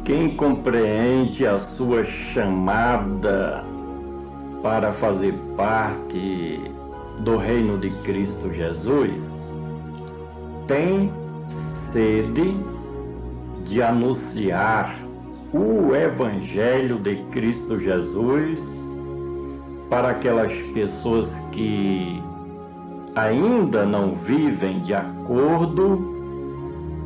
Quem compreende a sua chamada para fazer parte do reino de Cristo Jesus tem sede de anunciar o Evangelho de Cristo Jesus para aquelas pessoas que ainda não vivem de acordo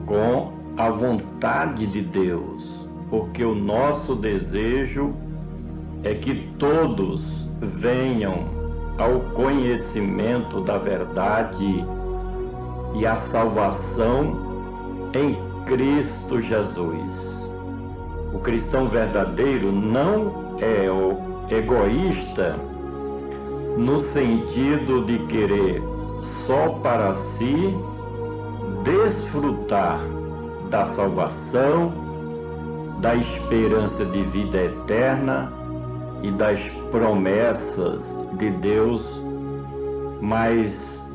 com a vontade de Deus, porque o nosso desejo é que todos venham ao conhecimento da verdade e à salvação em Cristo Jesus. O cristão verdadeiro não é egoísta no sentido de querer só para si desfrutar da salvação, da esperança de vida eterna e das promessas de Deus, mas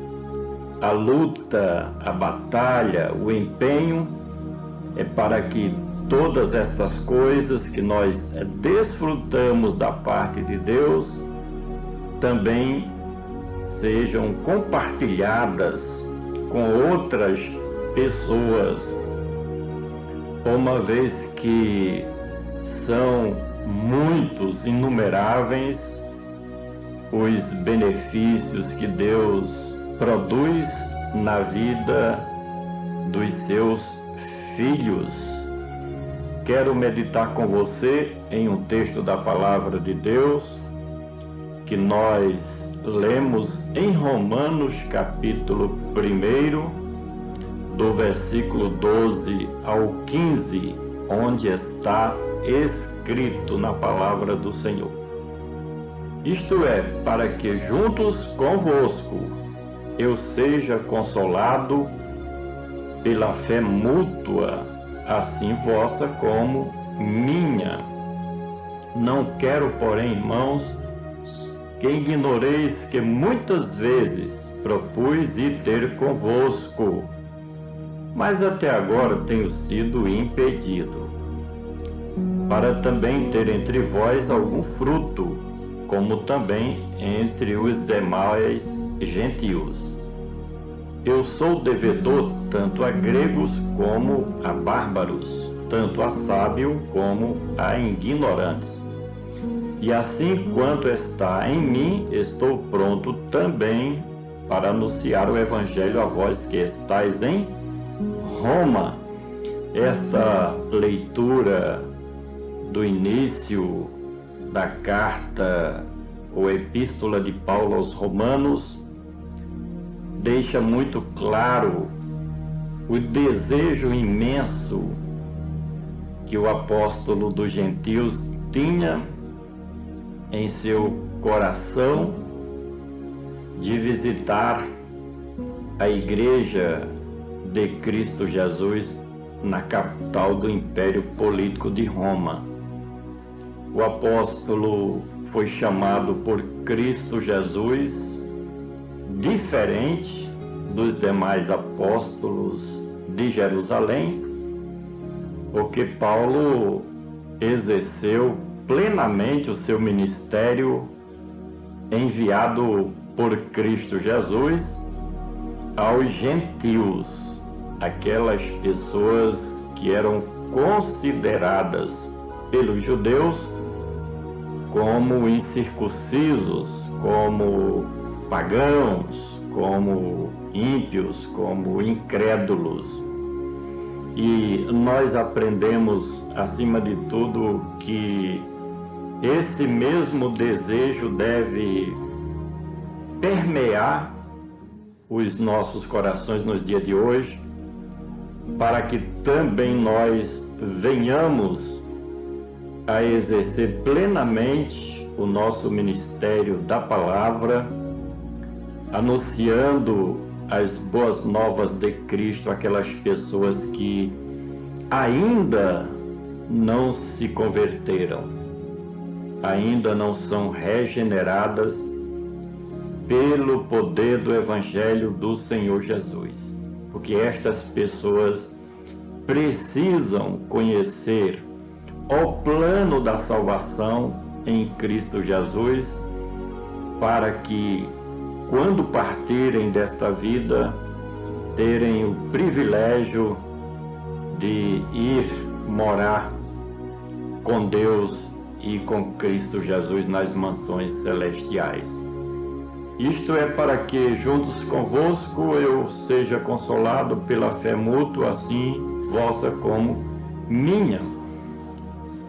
a luta, a batalha, o empenho é para que todas estas coisas que nós desfrutamos da parte de Deus também sejam compartilhadas com outras pessoas, uma vez que são muitos, inumeráveis, os benefícios que Deus produz na vida dos seus filhos. Quero meditar com você em um texto da Palavra de Deus que nós lemos em Romanos capítulo 1, do versículo 12 ao 15, onde está escrito na Palavra do Senhor: isto é, para que juntos convosco eu seja consolado pela fé mútua, assim vossa como minha. Não quero, porém, irmãos, que ignoreis que muitas vezes propus ir ter convosco, mas até agora tenho sido impedido, para também ter entre vós algum fruto, como também entre os demais gentios. Eu sou devedor tanto a gregos como a bárbaros, tanto a sábio como a ignorantes. E assim quanto está em mim, estou pronto também para anunciar o Evangelho a vós que estáis em Roma. Esta leitura do início da carta ou epístola de Paulo aos Romanos deixa muito claro o desejo imenso que o apóstolo dos gentios tinha em seu coração de visitar a igreja de Cristo Jesus na capital do Império Político de Roma. O apóstolo foi chamado por Cristo Jesus, diferente dos demais apóstolos de Jerusalém, porque Paulo exerceu plenamente o seu ministério enviado por Cristo Jesus aos gentios, aquelas pessoas que eram consideradas pelos judeus como incircuncisos, como pagãos, como ímpios, como incrédulos. E nós aprendemos, acima de tudo, que esse mesmo desejo deve permear os nossos corações nos dias de hoje, para que também nós venhamos a exercer plenamente o nosso ministério da palavra, anunciando as boas novas de Cristo àquelas pessoas que ainda não se converteram, ainda não são regeneradas pelo poder do Evangelho do Senhor Jesus. Porque estas pessoas precisam conhecer ao plano da salvação em Cristo Jesus, para que, quando partirem desta vida, terem o privilégio de ir morar com Deus e com Cristo Jesus nas mansões celestiais. Isto é para que, juntos convosco, eu seja consolado pela fé mútua, assim vossa como minha.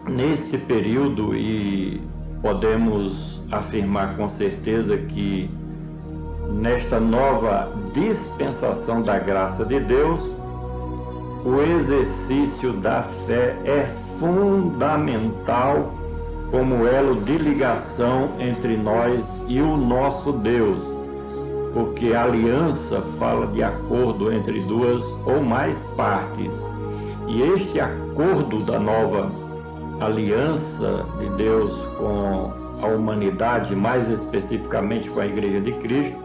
Neste período, e podemos afirmar com certeza que nesta nova dispensação da graça de Deus, o exercício da fé é fundamental como elo de ligação entre nós e o nosso Deus, porque a aliança fala de acordo entre duas ou mais partes, e este acordo da nova aliança de Deus com a humanidade, mais especificamente com a Igreja de Cristo,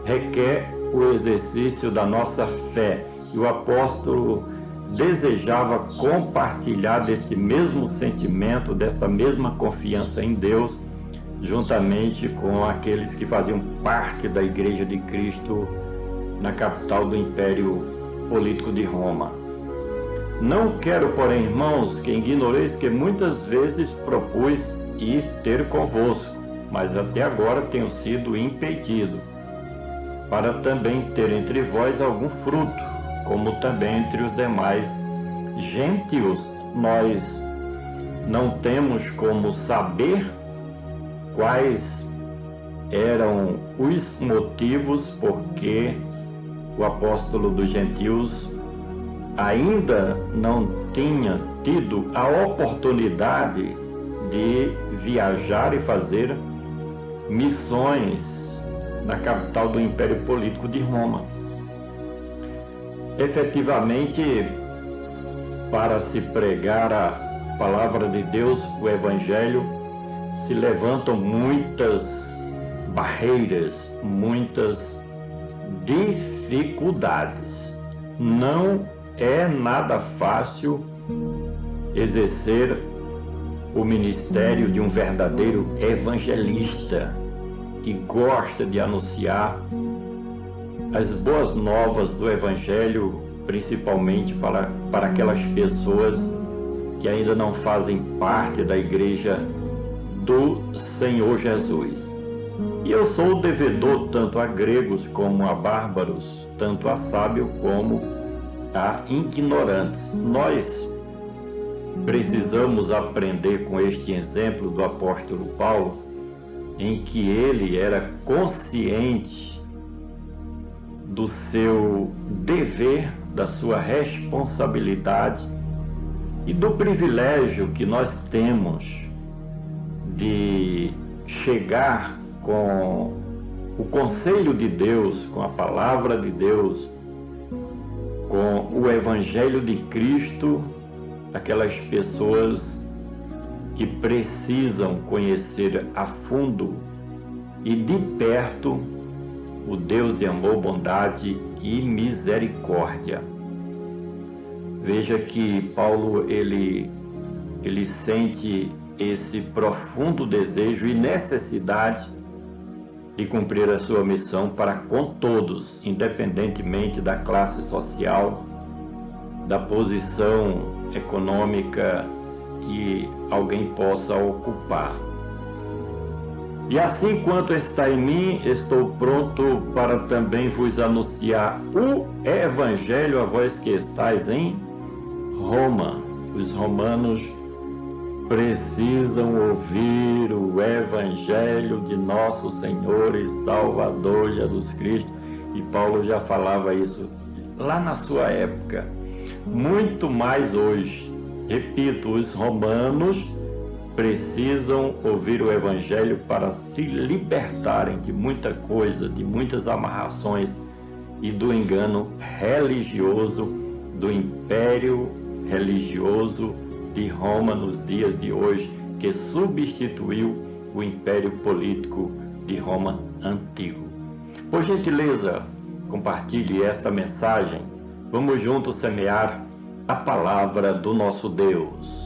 requer o exercício da nossa fé. E o apóstolo desejava compartilhar deste mesmo sentimento, dessa mesma confiança em Deus, juntamente com aqueles que faziam parte da Igreja de Cristo na capital do Império Político de Roma. Não quero, porém, irmãos, que ignoreis que muitas vezes propus ir ter convosco, mas até agora tenho sido impedido, para também ter entre vós algum fruto, como também entre os demais gentios. Nós não temos como saber quais eram os motivos porque o apóstolo dos gentios ainda não tinha tido a oportunidade de viajar e fazer missões na capital do Império Político de Roma. Efetivamente, para se pregar a palavra de Deus, o Evangelho, se levantam muitas barreiras, muitas dificuldades. Não é nada fácil exercer o ministério de um verdadeiro evangelista que gosta de anunciar as boas novas do Evangelho, principalmente para aquelas pessoas que ainda não fazem parte da Igreja do Senhor Jesus. E eu sou devedor tanto a gregos como a bárbaros, tanto a sábios como a ignorantes. Nós precisamos aprender com este exemplo do apóstolo Paulo, em que ele era consciente do seu dever, da sua responsabilidade e do privilégio que nós temos de chegar com o conselho de Deus, com a palavra de Deus, com o Evangelho de Cristo, aquelas pessoas que precisam conhecer a fundo e de perto o Deus de amor, bondade e misericórdia. Veja que Paulo, ele sente esse profundo desejo e necessidade de cumprir a sua missão para com todos, independentemente da classe social, da posição econômica que alguém possa ocupar. E assim quanto está em mim, estou pronto para também vos anunciar o Evangelho a vós que estáis em Roma. Os romanos precisam ouvir o Evangelho de nosso Senhor e Salvador Jesus Cristo. E Paulo já falava isso lá na sua época. Muito mais hoje. Repito, os romanos precisam ouvir o Evangelho para se libertarem de muita coisa, de muitas amarrações e do engano religioso, do império religioso de Roma nos dias de hoje, que substituiu o império político de Roma antigo. Por gentileza, compartilhe esta mensagem. Vamos juntos semear a palavra do nosso Deus.